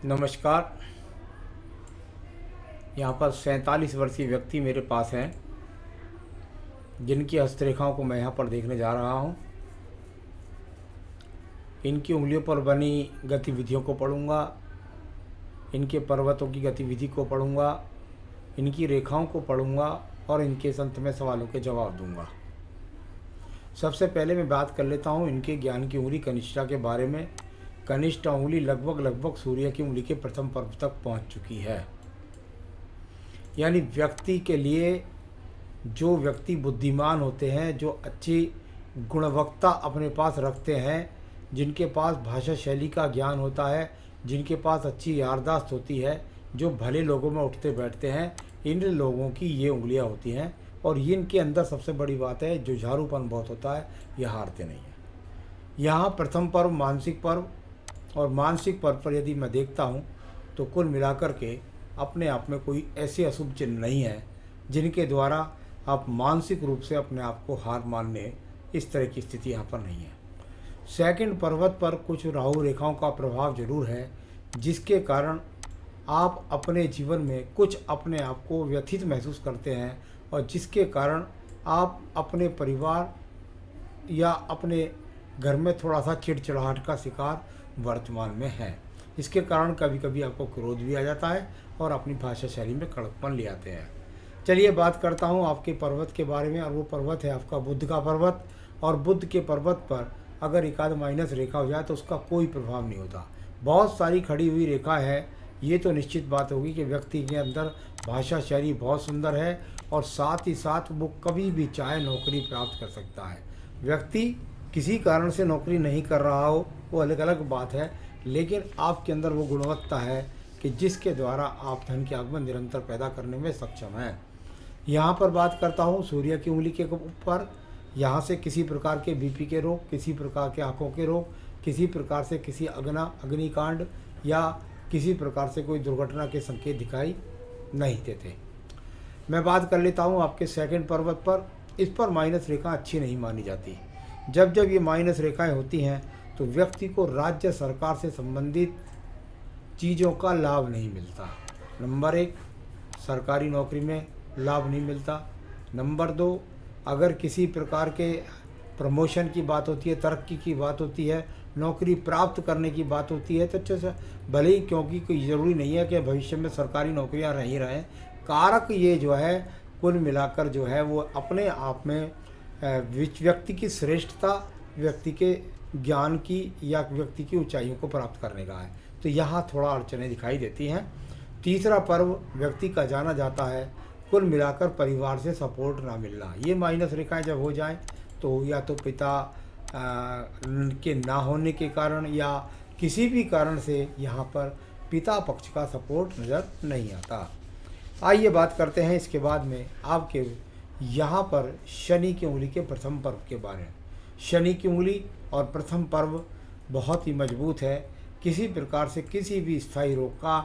नमस्कार। यहाँ पर 47 वर्षीय व्यक्ति मेरे पास हैं जिनकी हस्तरेखाओं को मैं यहाँ पर देखने जा रहा हूँ। इनकी उंगलियों पर बनी गतिविधियों को पढ़ूँगा, इनके पर्वतों की गतिविधि को पढ़ूँगा, इनकी रेखाओं को पढ़ूँगा और इनके अंत में सवालों के जवाब दूँगा। सबसे पहले मैं बात कर लेता हूँ इनके ज्ञान की उंगली कनिष्ठा के बारे में। कनिष्ठा उंगली लगभग सूर्य की उंगली के प्रथम पर्व तक पहुँच चुकी है। यानी व्यक्ति के लिए जो व्यक्ति बुद्धिमान होते हैं, जो अच्छी गुणवत्ता अपने पास रखते हैं, जिनके पास भाषा शैली का ज्ञान होता है, जिनके पास अच्छी याददाश्त होती है, जो भले लोगों में उठते बैठते हैं, इन लोगों की ये उंगलियां होती हैं। और इनके अंदर सबसे बड़ी बात है, जुझारूपन बहुत होता है, यह हारते नहीं हैं। यहाँ प्रथम पर्व मानसिक पर्व, और मानसिक पर्व पर यदि मैं देखता हूँ तो कुल मिलाकर के अपने आप में कोई ऐसे अशुभ चिन्ह नहीं है जिनके द्वारा आप मानसिक रूप से अपने आप को हार मानने, इस तरह की स्थिति यहाँ पर नहीं है। सेकंड पर्वत पर कुछ राहु रेखाओं का प्रभाव जरूर है, जिसके कारण आप अपने जीवन में कुछ अपने आप को व्यथित महसूस करते हैं और जिसके कारण आप अपने परिवार या अपने घर में थोड़ा सा चिड़चिड़ाहट का शिकार वर्तमान में है। इसके कारण कभी कभी आपको क्रोध भी आ जाता है और अपनी भाषा शैली में कड़कपन ले आते हैं। चलिए बात करता हूँ आपके पर्वत के बारे में, और वो पर्वत है आपका बुध का पर्वत। और बुध के पर्वत पर अगर एक आध माइनस रेखा हो जाए तो उसका कोई प्रभाव नहीं होता। बहुत सारी खड़ी हुई रेखा है, ये तो निश्चित बात होगी कि व्यक्ति के अंदर भाषा शैली बहुत सुंदर है और साथ ही साथ वो कभी भी चाहे नौकरी प्राप्त कर सकता है। व्यक्ति किसी कारण से नौकरी नहीं कर रहा हो वो अलग अलग बात है, लेकिन आपके अंदर वो गुणवत्ता है कि जिसके द्वारा आप धन के आगमन निरंतर पैदा करने में सक्षम हैं। यहाँ पर बात करता हूँ सूर्य की उंगली के ऊपर। यहाँ से किसी प्रकार के बीपी के रोग, किसी प्रकार के आँखों के रोग, किसी प्रकार से किसी अग्निकांड या किसी प्रकार से कोई दुर्घटना के संकेत दिखाई नहीं देते। मैं बात कर लेता हूँ आपके सेकंड पर्वत पर। इस पर माइनस रेखा अच्छी नहीं मानी जाती। जब जब ये माइनस रेखाएं होती हैं तो व्यक्ति को राज्य सरकार से संबंधित चीज़ों का लाभ नहीं मिलता। नंबर 1, सरकारी नौकरी में लाभ नहीं मिलता। नंबर 2, अगर किसी प्रकार के प्रमोशन की बात होती है, तरक्की की बात होती है, नौकरी प्राप्त करने की बात होती है, तो अच्छे से भले ही, क्योंकि कोई ज़रूरी नहीं है कि भविष्य में सरकारी नौकरियां नहीं रहें। कारक ये जो है कुल मिलाकर जो है वो अपने आप में व्यक्ति की श्रेष्ठता, व्यक्ति के ज्ञान की या व्यक्ति की ऊंचाइयों को प्राप्त करने का है। तो यहाँ थोड़ा अड़चनें दिखाई देती हैं। तीसरा पर्व व्यक्ति का जाना जाता है कुल मिलाकर परिवार से सपोर्ट ना मिलना। ये माइनस रेखाएं जब हो जाएं तो या तो पिता के ना होने के कारण या किसी भी कारण से यहाँ पर पिता पक्ष का सपोर्ट नज़र नहीं आता। आइए बात करते हैं इसके बाद में आपके यहाँ पर शनि की उंगली के प्रथम पर्व के बारे में। शनि की उंगली और प्रथम पर्व बहुत ही मजबूत है। किसी प्रकार से किसी भी स्थायी रोग का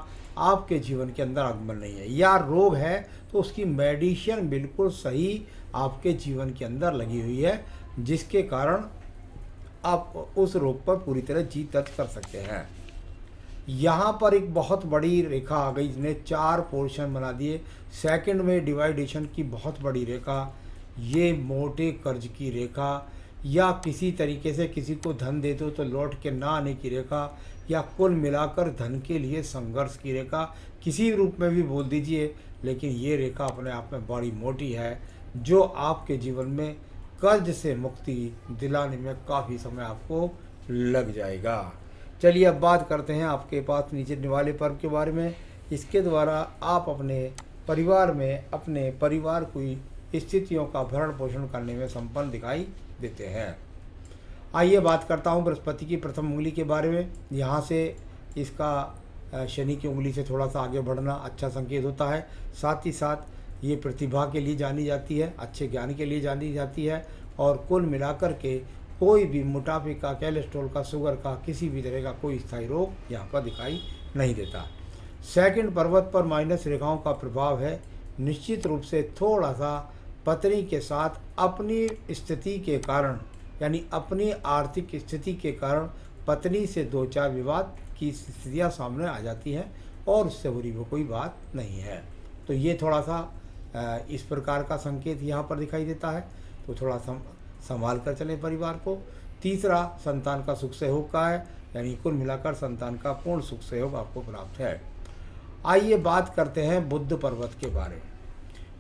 आपके जीवन के अंदर आगमन नहीं है, या रोग है तो उसकी मेडिसिन बिल्कुल सही आपके जीवन के अंदर लगी हुई है, जिसके कारण आप उस रोग पर पूरी तरह जीत दर्ज कर सकते हैं। यहाँ पर एक बहुत बड़ी रेखा आ गई, जिसने 4 पोर्शन बना दिए। सेकंड में डिवाइडेशन की बहुत बड़ी रेखा, ये मोटे कर्ज की रेखा, या किसी तरीके से किसी को धन दे दो तो लौट के ना आने की रेखा, या कुल मिलाकर धन के लिए संघर्ष की रेखा, किसी रूप में भी बोल दीजिए, लेकिन ये रेखा अपने आप में बड़ी मोटी है, जो आपके जीवन में कर्ज से मुक्ति दिलाने में काफ़ी समय आपको लग जाएगा। चलिए अब बात करते हैं आपके पास नीचे वाले पर्व के बारे में। इसके द्वारा आप अपने परिवार में अपने परिवार की स्थितियों का भरण पोषण करने में संपन्न दिखाई देते हैं। आइए बात करता हूं बृहस्पति की प्रथम उंगली के बारे में। यहाँ से इसका शनि की उंगली से थोड़ा सा आगे बढ़ना अच्छा संकेत होता है। साथ ही साथ ये प्रतिभा के लिए जानी जाती है, अच्छे ज्ञान के लिए जानी जाती है, और कुल मिलाकर के कोई भी मोटापे का, कोलेस्ट्रॉल का, शुगर का, किसी भी तरह का कोई स्थायी रोग यहाँ पर दिखाई नहीं देता। सेकंड पर्वत पर माइनस रेखाओं का प्रभाव है। निश्चित रूप से थोड़ा सा पत्नी के साथ अपनी स्थिति के कारण, यानी अपनी आर्थिक स्थिति के कारण पत्नी से 2-4 विवाद की स्थितियाँ सामने आ जाती हैं और उससे बुरी वो कोई बात नहीं है। तो ये थोड़ा सा इस प्रकार का संकेत यहाँ पर दिखाई देता है, तो थोड़ा संभाल कर चलें परिवार को। तीसरा, संतान का सुख सहयोग का है, यानी कुल मिलाकर संतान का पूर्ण सुख सहयोग आपको प्राप्त है। आइए बात करते हैं बुध पर्वत के बारे में।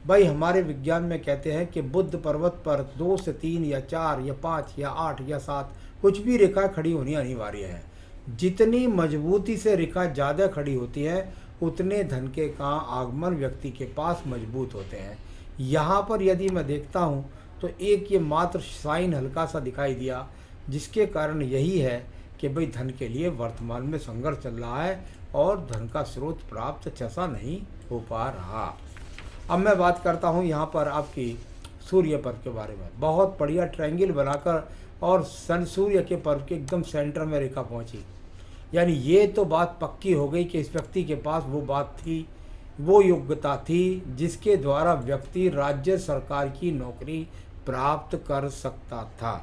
भाई हमारे विज्ञान में कहते हैं कि बुध पर्वत पर 2 से 3 या 4 या 5 या 8 या 7 कुछ भी रेखा खड़ी होनी अनिवार्य है। जितनी मजबूती से रेखा ज़्यादा खड़ी होती है उतने धन के का आगमन व्यक्ति के पास मजबूत होते हैं। यहाँ पर यदि मैं देखता हूँ तो एक ये मात्र साइन हल्का सा दिखाई दिया, जिसके कारण यही है कि भाई धन के लिए वर्तमान में संघर्ष चल रहा है और धन का स्रोत प्राप्त अच्छा सा नहीं हो पा रहा। अब मैं बात करता हूँ यहाँ पर आपकी सूर्य पर्व के बारे में। बहुत बढ़िया ट्रायंगल बनाकर और सन सूर्य के पर्व के एकदम सेंटर में रेखा पहुँची, यानी ये तो बात पक्की हो गई कि इस व्यक्ति के पास वो बात थी, वो योग्यता थी जिसके द्वारा व्यक्ति राज्य सरकार की नौकरी प्राप्त कर सकता था।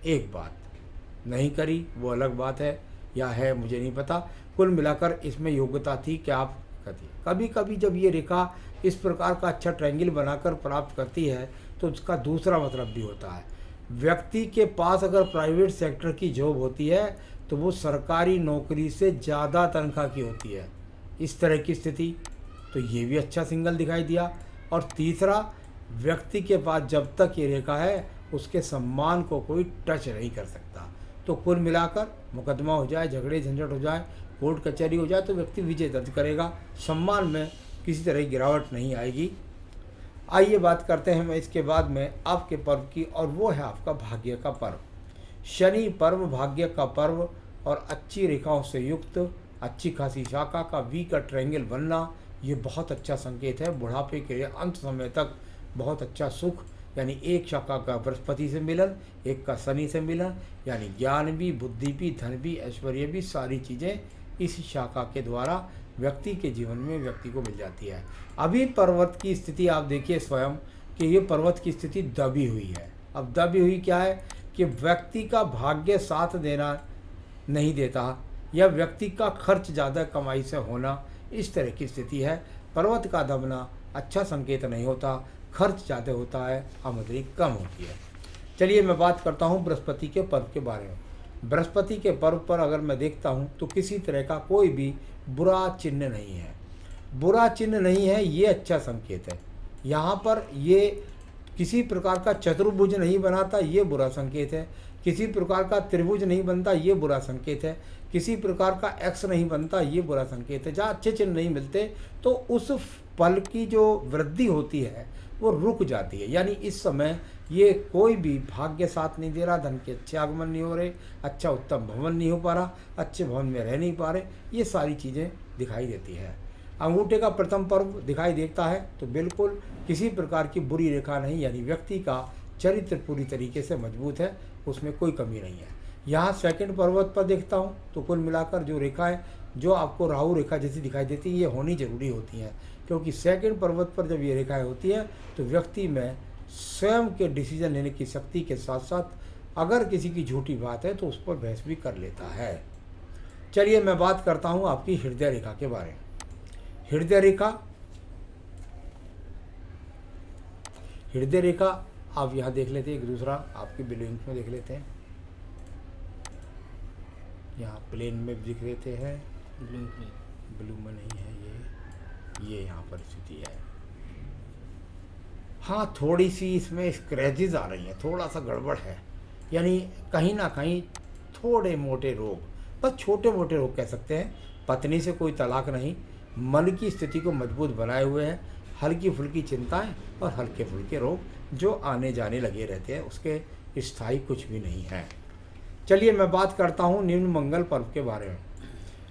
एक बात नहीं करी वो अलग बात है, या है मुझे नहीं पता। कुल मिलाकर इसमें योग्यता थी कि आप करती। कभी कभी जब ये रेखा इस प्रकार का अच्छा ट्रायंगल बनाकर प्राप्त करती है तो उसका दूसरा मतलब भी होता है। व्यक्ति के पास अगर प्राइवेट सेक्टर की जॉब होती है तो वो सरकारी नौकरी से ज़्यादा तनख्वाह की होती है, इस तरह की स्थिति। तो ये भी अच्छा सिंगल दिखाई दिया। और तीसरा, व्यक्ति के पास जब तक ये रेखा है उसके सम्मान को कोई टच नहीं कर सकता। तो कुल मिलाकर मुकदमा हो जाए, झगड़े झंझट हो जाए, कोर्ट कचहरी हो जाए तो व्यक्ति विजय दर्ज करेगा, सम्मान में किसी तरह की गिरावट नहीं आएगी। आइए बात करते हैं मैं इसके बाद में आपके पर्व की, और वो है आपका भाग्य का पर्व। शनि पर्व भाग्य का पर्व और अच्छी रेखाओं से युक्त अच्छी खासी शाखा का वी का ट्रायंगल बनना, ये बहुत अच्छा संकेत है। बुढ़ापे के अंत समय तक बहुत अच्छा सुख, यानी एक शाखा का बृहस्पति से मिलन, एक का शनि से मिलन, यानी ज्ञान भी, बुद्धि भी, धन भी, ऐश्वर्य भी, सारी चीज़ें इस शाखा के द्वारा व्यक्ति के जीवन में व्यक्ति को मिल जाती है। अभी पर्वत की स्थिति आप देखिए स्वयं कि ये पर्वत की स्थिति दबी हुई है। अब दबी हुई क्या है कि व्यक्ति का भाग्य साथ देना नहीं देता, या व्यक्ति का खर्च ज़्यादा कमाई से होना, इस तरह की स्थिति है। पर्वत का दबना अच्छा संकेत नहीं होता, खर्च ज़्यादा होता है, आमदनी कम होती है। चलिए मैं बात करता हूँ बृहस्पति के पर्व के बारे में। बृहस्पति के पर्व पर अगर मैं देखता हूँ तो किसी तरह का कोई भी बुरा चिन्ह नहीं है। बुरा चिन्ह नहीं है, ये अच्छा संकेत है। यहाँ पर ये किसी प्रकार का चतुर्भुज नहीं बनाता, ये बुरा संकेत है। किसी प्रकार का त्रिभुज नहीं बनता, ये बुरा संकेत है। किसी प्रकार का एक्स नहीं बनता, ये बुरा संकेत है। जहाँ अच्छे चिन्ह नहीं मिलते तो उस फल की जो वृद्धि होती है वो रुक जाती है। यानी इस समय ये कोई भी भाग्य साथ नहीं दे रहा, धन के अच्छे आगमन नहीं हो रहे, अच्छा उत्तम भवन नहीं हो पा रहा, अच्छे भवन में रह नहीं पा रहे, ये सारी चीज़ें दिखाई देती है। अंगूठे का प्रथम पर्व दिखाई देता है तो बिल्कुल किसी प्रकार की बुरी रेखा नहीं, यानी व्यक्ति का चरित्र पूरी तरीके से मजबूत है, उसमें कोई कमी नहीं है। यहाँ सेकंड पर्वत पर देखता हूँ तो कुल मिलाकर जो रेखा है, जो आपको राहु रेखा जैसी दिखाई देती है, ये होनी जरूरी होती है, क्योंकि सेकंड पर्वत पर जब ये रेखाएं होती हैं तो व्यक्ति में स्वयं के डिसीजन लेने की शक्ति के साथ साथ अगर किसी की झूठी बात है तो उस पर बहस भी कर लेता है। चलिए मैं बात करता हूँ आपकी हृदय रेखा के बारे में। हृदय रेखा आप यहाँ देख लेते हैं, एक दूसरा आपकी बिलोइंग में देख लेते हैं। यहाँ प्लेन में दिख लेते हैं, ब्लू में नहीं है, ये यहाँ पर स्थिति है। हाँ, थोड़ी सी इसमें स्क्रैचेज आ रही हैं, थोड़ा सा गड़बड़ है, यानी कहीं ना कहीं थोड़े मोटे रोग, बस छोटे मोटे रोग कह सकते हैं। पत्नी से कोई तलाक नहीं, मन की स्थिति को मजबूत बनाए हुए है। हल्की फुल्की चिंताएं और हल्के फुल्के रोग जो आने जाने लगे रहते हैं, उसके स्थायी कुछ भी नहीं है। चलिए मैं बात करता हूँ निम्न मंगल पर्व के बारे में।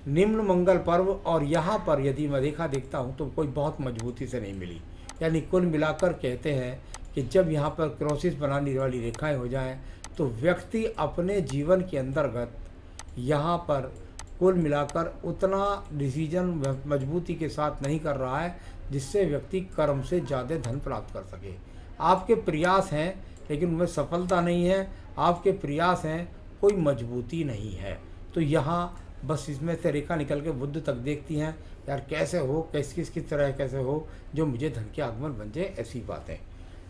निम्न मंगल पर्व, और यहाँ पर यदि मैं देखता हूँ तो कोई बहुत मजबूती से नहीं मिली, यानी कुल मिलाकर कहते हैं कि जब यहाँ पर क्रॉसिस बनाने वाली रेखाएं हो जाएं तो व्यक्ति अपने जीवन के अंतर्गत यहाँ पर कुल मिलाकर उतना डिसीजन मजबूती के साथ नहीं कर रहा है जिससे व्यक्ति कर्म से ज़्यादा धन प्राप्त कर सके। आपके प्रयास हैं लेकिन उनमें सफलता नहीं है, आपके प्रयास हैं, कोई मजबूती नहीं है। तो यहाँ बस इसमें से रेखा निकल के बुद्ध तक देखती हैं, यार कैसे हो, किस तरह कैसे हो जो मुझे धन के आगमन बन जाए, ऐसी बातें।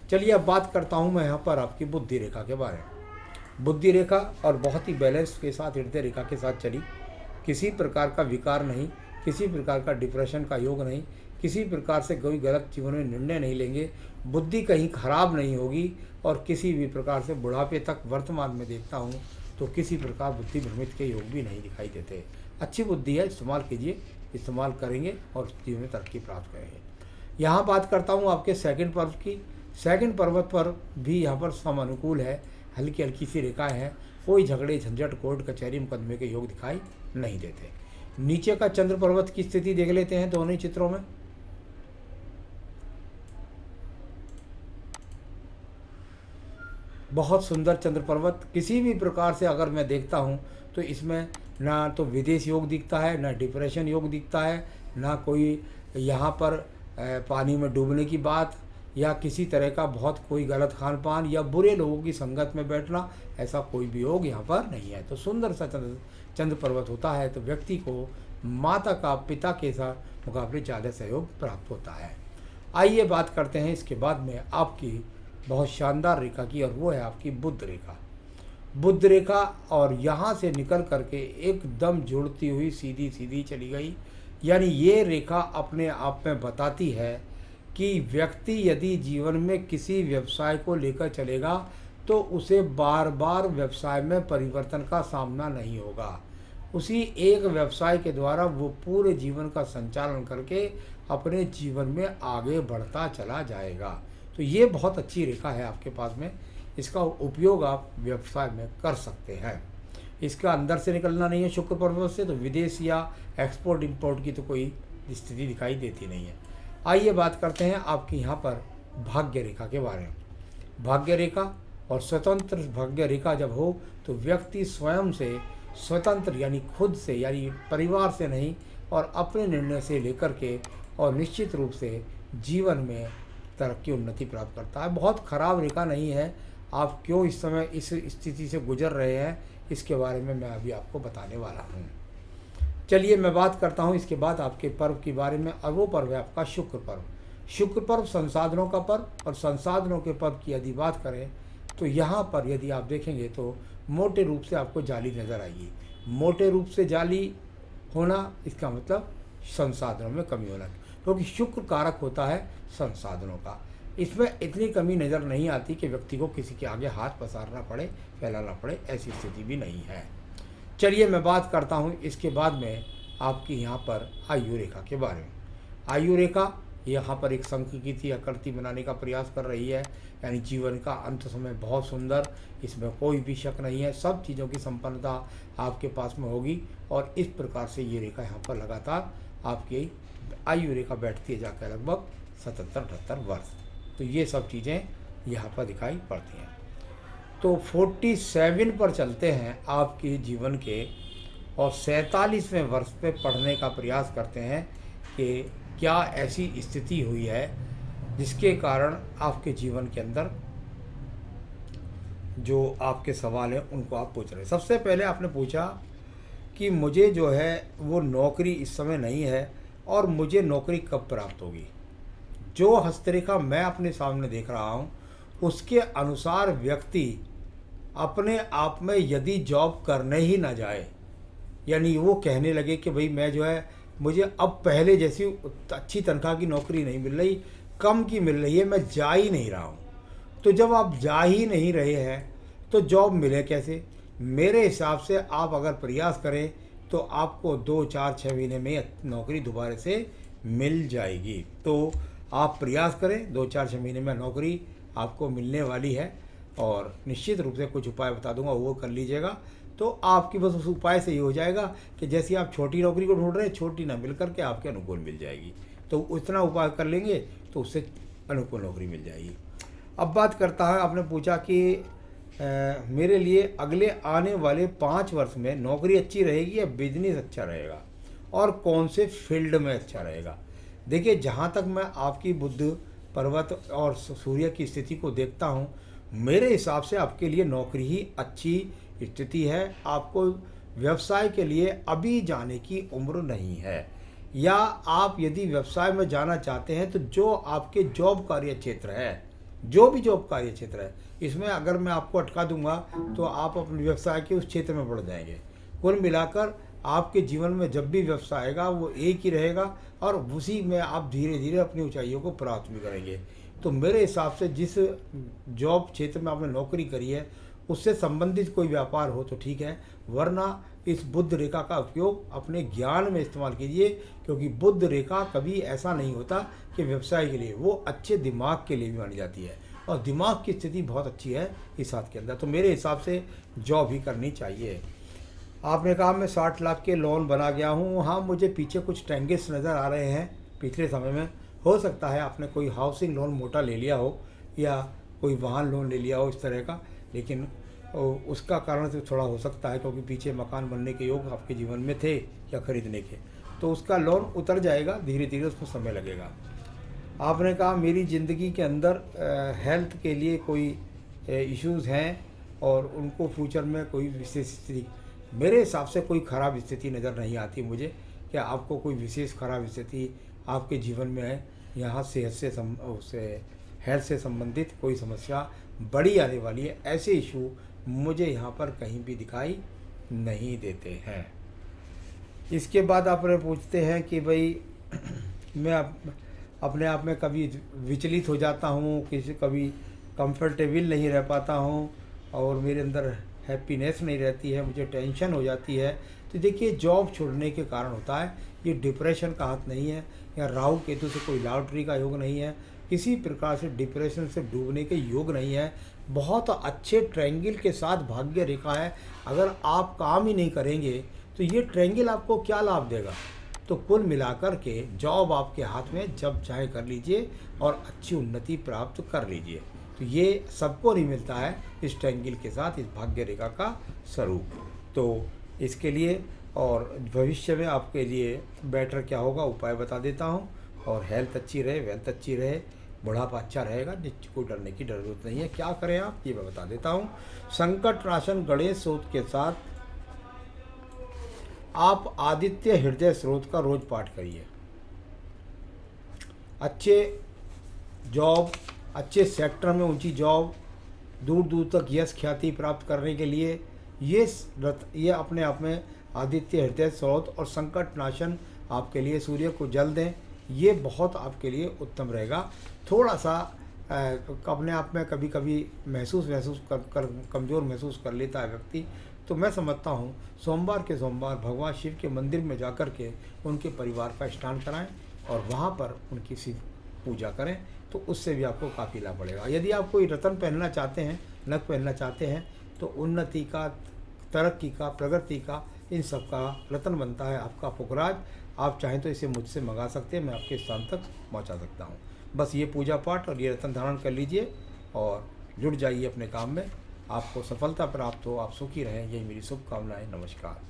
चलिए अब बात करता हूँ मैं यहाँ पर आपकी बुद्धि रेखा के बारे में। बुद्धि रेखा और बहुत ही बैलेंस के साथ हृदय रेखा के साथ चली, किसी प्रकार का विकार नहीं, किसी प्रकार का डिप्रेशन का योग नहीं, किसी प्रकार से कोई गलत जीवन में निर्णय नहीं लेंगे, बुद्धि कहीं खराब नहीं होगी और किसी भी प्रकार से बुढ़ापे तक वर्तमान में देखता हूँ तो किसी प्रकार बुद्धि भ्रमित के योग भी नहीं दिखाई देते। अच्छी बुद्धि है, इस्तेमाल कीजिए, इस्तेमाल करेंगे और जीवन में तरक्की प्राप्त करेंगे। यहाँ बात करता हूँ आपके सेकंड पर्व की। सेकंड पर्वत पर भी यहाँ पर सम अनुकूल है, हल्की हल्की सी रेखाएँ हैं, कोई झगड़े झंझट कोर्ट कचहरी मुकदमे के योग दिखाई नहीं देते। नीचे का चंद्र पर्वत की स्थिति देख लेते हैं दोनों ही चित्रों में। बहुत सुंदर चंद्र पर्वत, किसी भी प्रकार से अगर मैं देखता हूँ तो इसमें ना तो विदेश योग दिखता है, ना डिप्रेशन योग दिखता है, ना कोई यहाँ पर पानी में डूबने की बात या किसी तरह का बहुत कोई गलत खान पान या बुरे लोगों की संगत में बैठना, ऐसा कोई भी योग यहाँ पर नहीं है। तो सुंदर सा चंद्र पर्वत होता है तो व्यक्ति को माता का पिता के साथ मुकाबले ज़्यादा सहयोग प्राप्त होता है। आइए बात करते हैं इसके बाद में आपकी बहुत शानदार रेखा की, और वो है आपकी बुध रेखा। बुध रेखा और यहाँ से निकल करके एकदम जुड़ती हुई सीधी सीधी चली गई। यानी ये रेखा अपने आप में बताती है कि व्यक्ति यदि जीवन में किसी व्यवसाय को लेकर चलेगा तो उसे बार बार व्यवसाय में परिवर्तन का सामना नहीं होगा। उसी एक व्यवसाय के द्वारा वो पूरे जीवन का संचालन करके अपने जीवन में आगे बढ़ता चला जाएगा। तो ये बहुत अच्छी रेखा है आपके पास में, इसका उपयोग आप व्यवसाय में कर सकते हैं। इसका अंदर से निकलना नहीं है शुक्र पर्वत से, तो विदेश या एक्सपोर्ट इंपोर्ट की तो कोई स्थिति दिखाई देती नहीं है। आइए बात करते हैं आपकी यहाँ पर भाग्य रेखा के बारे में। भाग्य रेखा और स्वतंत्र भाग्य रेखा जब हो तो व्यक्ति स्वयं से स्वतंत्र यानी खुद से, यानी परिवार से नहीं, और अपने निर्णय से लेकर के और निश्चित रूप से जीवन में तरक्की उन्नति प्राप्त करता है। बहुत खराब रेखा नहीं है। आप क्यों इस समय इस स्थिति से गुजर रहे हैं इसके बारे में मैं अभी आपको बताने वाला हूँ। चलिए मैं बात करता हूँ इसके बाद आपके पर्व के बारे में, और वो पर्व है आपका शुक्र पर्व। शुक्र पर्व संसाधनों का पर्व, और संसाधनों के पर्व की यदि बात करें तो यहाँ पर यदि आप देखेंगे तो मोटे रूप से आपको जाली नज़र आएगी। मोटे रूप से जाली होना इसका मतलब संसाधनों में कमी होना, क्योंकि शुक्र कारक होता है संसाधनों का। इसमें इतनी कमी नज़र नहीं आती कि व्यक्ति को किसी के आगे हाथ पसारना पड़े, फैलाना पड़े, ऐसी स्थिति भी नहीं है। चलिए मैं बात करता हूँ इसके बाद में आपकी यहाँ पर आयु रेखा के बारे में। आयु रेखा यहाँ पर एक शंख की थी आकृति बनाने का प्रयास कर रही है, यानी जीवन का अंत समय बहुत सुंदर, इसमें कोई भी शक नहीं है। सब चीज़ों की संपन्नता आपके पास में होगी, और इस प्रकार से ये रेखा यहाँ पर लगातार आपकी आयु रेखा बैठती है जाकर लगभग 77-78 वर्ष। तो ये सब चीज़ें यहाँ पर दिखाई पड़ती हैं। तो 47 पर चलते हैं आपके जीवन के, और 47वें वर्ष पे पढ़ने का प्रयास करते हैं कि क्या ऐसी स्थिति हुई है जिसके कारण आपके जीवन के अंदर जो आपके सवाल हैं उनको आप पूछ रहे हैं। सबसे पहले आपने पूछा कि मुझे जो है वो नौकरी इस समय नहीं है और मुझे नौकरी कब प्राप्त होगी। जो हस्तरेखा मैं अपने सामने देख रहा हूँ उसके अनुसार व्यक्ति अपने आप में यदि जॉब करने ही ना जाए, यानी वो कहने लगे कि भाई मैं जो है मुझे अब पहले जैसी अच्छी तनख्वाह की नौकरी नहीं मिल रही, कम की मिल रही है, मैं जा ही नहीं रहा हूँ। तो जब आप जा ही नहीं रहे हैं तो जॉब मिले कैसे? मेरे हिसाब से आप अगर प्रयास करें तो आपको 2, 4, 6 महीने में नौकरी दोबारा से मिल जाएगी। तो आप प्रयास करें, 2, 4, 6 महीने में नौकरी आपको मिलने वाली है, और निश्चित रूप से कुछ उपाय बता दूंगा, वो कर लीजिएगा। तो आपकी बस उस उपाय से ये हो जाएगा कि जैसे आप छोटी नौकरी को ढूंढ रहे हैं, छोटी ना मिल करके आपके अनुकूल मिल जाएगी। तो उतना उपाय कर लेंगे तो उससे अनुकूल नौकरी मिल जाएगी। अब बात करता है, आपने पूछा कि मेरे लिए अगले आने वाले 5 वर्ष में नौकरी अच्छी रहेगी या बिजनेस अच्छा रहेगा, और कौन से फील्ड में अच्छा रहेगा। देखिए, जहाँ तक मैं आपकी बुध पर्वत और सूर्य की स्थिति को देखता हूँ, मेरे हिसाब से आपके लिए नौकरी ही अच्छी स्थिति है। आपको व्यवसाय के लिए अभी जाने की उम्र नहीं है। या आप यदि व्यवसाय में जाना चाहते हैं तो जो आपके जॉब कार्य क्षेत्र है, जो भी जॉब कार्य क्षेत्र है, इसमें अगर मैं आपको अटका दूंगा तो आप अपने व्यवसाय के उस क्षेत्र में बढ़ जाएंगे। कुल मिलाकर आपके जीवन में जब भी व्यवसाय आएगा वो एक ही रहेगा और उसी में आप धीरे धीरे अपनी ऊंचाइयों को प्राप्त भी करेंगे। तो मेरे हिसाब से जिस जॉब क्षेत्र में आपने नौकरी करी है उससे संबंधित कोई व्यापार हो तो ठीक है, वरना इस बुद्ध रेखा का उपयोग अपने ज्ञान में इस्तेमाल कीजिए, क्योंकि बुद्ध रेखा कभी ऐसा नहीं होता कि व्यवसाय के लिए, वो अच्छे दिमाग के लिए भी मानी जाती है और दिमाग की स्थिति बहुत अच्छी है इस हाथ के अंदर। तो मेरे हिसाब से जॉब ही करनी चाहिए। आपने कहा मैं 60 लाख के लोन बना गया हूँ। हाँ, मुझे पीछे कुछ टेंगेस नज़र आ रहे हैं पिछले समय में। हो सकता है आपने कोई हाउसिंग लोन मोटा ले लिया हो या कोई वाहन लोन ले लिया हो इस तरह का, लेकिन उसका कारण तो थोड़ा हो सकता है क्योंकि पीछे मकान बनने के योग आपके जीवन में थे या खरीदने के, तो उसका लोन उतर जाएगा धीरे धीरे, उसमें समय लगेगा। आपने कहा मेरी ज़िंदगी के अंदर हेल्थ के लिए कोई इश्यूज़ हैं और उनको फ्यूचर में कोई विशेष स्थिति, मेरे हिसाब से कोई ख़राब स्थिति नज़र नहीं आती मुझे कि आपको कोई विशेष ख़राब स्थिति आपके जीवन में है। यहाँ सेहत से हेल्थ से संबंधित कोई समस्या बड़ी आने वाली है, ऐसे इशू मुझे यहाँ पर कहीं भी दिखाई नहीं देते हैं। इसके बाद आपने पूछते हैं कि भाई मैं अपने आप में कभी विचलित हो जाता हूँ, कभी कंफर्टेबल नहीं रह पाता हूँ और मेरे अंदर हैप्पीनेस नहीं रहती है, मुझे टेंशन हो जाती है। तो देखिए, जॉब छोड़ने के कारण होता है, ये डिप्रेशन का हाथ नहीं है या राहु केतु से कोई लॉटरी का योग नहीं है, किसी प्रकार से डिप्रेशन से डूबने के योग नहीं है। बहुत अच्छे ट्रायंगल के साथ भाग्य रेखा है। अगर आप काम ही नहीं करेंगे तो ये ट्रायंगल आपको क्या लाभ देगा। तो कुल मिलाकर के जॉब आपके हाथ में जब चाहे कर लीजिए और अच्छी उन्नति प्राप्त कर लीजिए। तो ये सबको नहीं मिलता है इस ट्रायंगल के साथ, इस भाग्य रेखा का स्वरूप। तो इसके लिए और भविष्य में आपके लिए बेटर क्या होगा उपाय बता देता हूँ। और हेल्थ अच्छी रहे, वेल्थ अच्छी रहे, बुढ़ापा अच्छा रहेगा, कोई डरने की जरूरत नहीं है। क्या करें आप, ये मैं बता देता हूँ। संकट नाशन गणेश स्रोत के साथ आप आदित्य हृदय स्रोत का रोज पाठ करिए। अच्छे जॉब, अच्छे सेक्टर में ऊंची जॉब, दूर दूर तक यश ख्याति प्राप्त करने के लिए ये अपने आप में आदित्य हृदय स्रोत और संकट नाशन आपके लिए सूर्य को जल दें, ये बहुत आपके लिए उत्तम रहेगा। थोड़ा सा अपने आप में कभी कभी महसूस कर कमज़ोर महसूस कर लेता है व्यक्ति, तो मैं समझता हूँ सोमवार के सोमवार भगवान शिव के मंदिर में जाकर के उनके परिवार का स्नान कराएं और वहाँ पर उनकी शिव पूजा करें, तो उससे भी आपको काफ़ी लाभ बढ़ेगा। यदि आप कोई रत्न पहनना चाहते हैं, नग पहनना चाहते हैं, तो उन्नति का, तरक्की का, प्रगति का, इन सब का रत्न बनता है आपका पुखराज। आप चाहें तो इसे मुझसे मंगा सकते हैं, मैं आपके स्थान तक पहुंचा सकता हूं। बस ये पूजा पाठ और ये रत्न धारण कर लीजिए और जुड़ जाइए अपने काम में। आपको सफलता प्राप्त हो, आप सुखी रहें, यही मेरी शुभकामनाएं। नमस्कार।